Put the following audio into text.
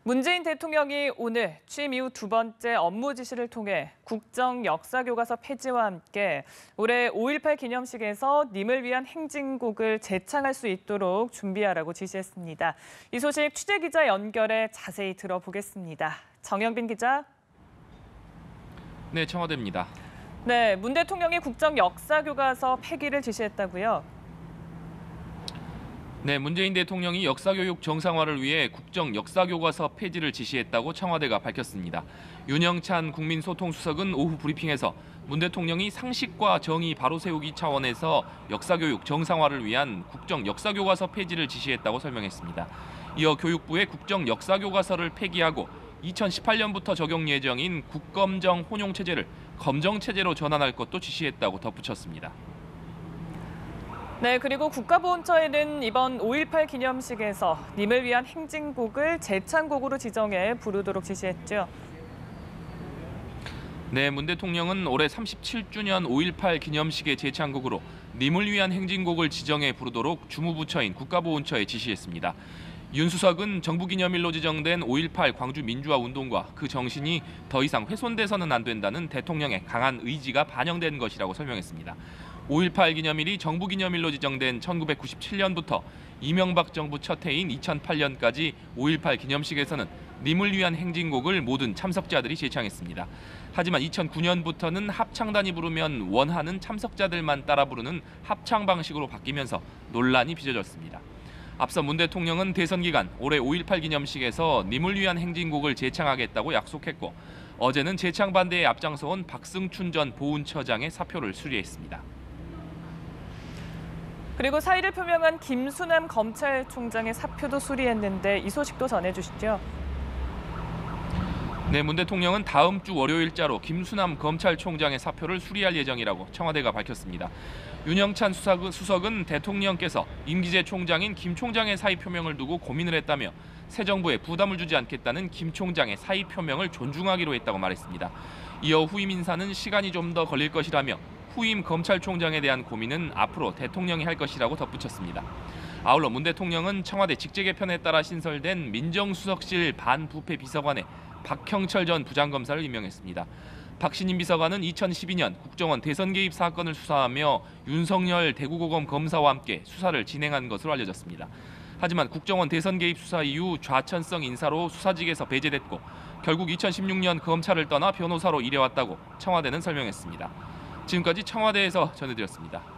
문재인 대통령이 오늘 취임 이후 두 번째 업무 지시를 통해 국정 역사 교과서 폐지와 함께 올해 5.18 기념식에서 님을 위한 행진곡을 재창할 수 있도록 준비하라고 지시했습니다. 이 소식 취재기자 연결해 자세히 들어보겠습니다. 정영빈 기자. 네, 청와대입니다. 네, 문 대통령이 국정 역사 교과서 폐기를 지시했다고요? 네, 문재인 대통령이 역사교육 정상화를 위해 국정 역사교과서 폐지를 지시했다고 청와대가 밝혔습니다. 윤영찬 국민소통수석은 오후 브리핑에서 문 대통령이 상식과 정의 바로 세우기 차원에서 역사교육 정상화를 위한 국정 역사교과서 폐지를 지시했다고 설명했습니다. 이어 교육부의 국정 역사교과서를 폐기하고 2018년부터 적용 예정인 국검정 혼용체제를 검정체제로 전환할 것도 지시했다고 덧붙였습니다. 네, 그리고 국가보훈처에는 이번 5.18 기념식에서 님을 위한 행진곡을 재창곡으로 지정해 부르도록 지시했죠. 네, 문 대통령은 올해 37주년 5.18 기념식의 재창곡으로 님을 위한 행진곡을 지정해 부르도록 주무부처인 국가보훈처에 지시했습니다. 윤 수석은 정부기념일로 지정된 5.18 광주민주화운동과 그 정신이 더 이상 훼손돼서는 안 된다는 대통령의 강한 의지가 반영된 것이라고 설명했습니다. 5.18 기념일이 정부기념일로 지정된 1997년부터 이명박 정부 첫 해인 2008년까지 5.18 기념식에서는 님을 위한 행진곡을 모든 참석자들이 재창했습니다. 하지만 2009년부터는 합창단이 부르면 원하는 참석자들만 따라 부르는 합창 방식으로 바뀌면서 논란이 빚어졌습니다. 앞서 문 대통령은 대선 기간 올해 5.18 기념식에서 님을 위한 행진곡을 재창하겠다고 약속했고 어제는 재창 반대에 앞장서온 박승춘 전 보훈처장의 사표를 수리했습니다. 그리고 사의를 표명한 김수남 검찰총장의 사표도 수리했는데 이 소식도 전해주시죠. 네, 문 대통령은 다음 주 월요일자로 김수남 검찰총장의 사표를 수리할 예정이라고 청와대가 밝혔습니다. 윤영찬 수석은 대통령께서 임기제 총장인 김 총장의 사의 표명을 두고 고민을 했다며 새 정부에 부담을 주지 않겠다는 김 총장의 사의 표명을 존중하기로 했다고 말했습니다. 이어 후임 인사는 시간이 좀 더 걸릴 것이라며 후임 검찰총장에 대한 고민은 앞으로 대통령이 할 것이라고 덧붙였습니다. 아울러 문 대통령은 청와대 직제 개편에 따라 신설된 민정수석실 반부패 비서관에 박형철 전 부장검사를 임명했습니다. 박 신임 비서관은 2012년 국정원 대선 개입 사건을 수사하며 윤석열 대구고검 검사와 함께 수사를 진행한 것으로 알려졌습니다. 하지만 국정원 대선 개입 수사 이후 좌천성 인사로 수사직에서 배제됐고 결국 2016년 검찰을 떠나 변호사로 일해왔다고 청와대는 설명했습니다. 지금까지 청와대에서 전해드렸습니다.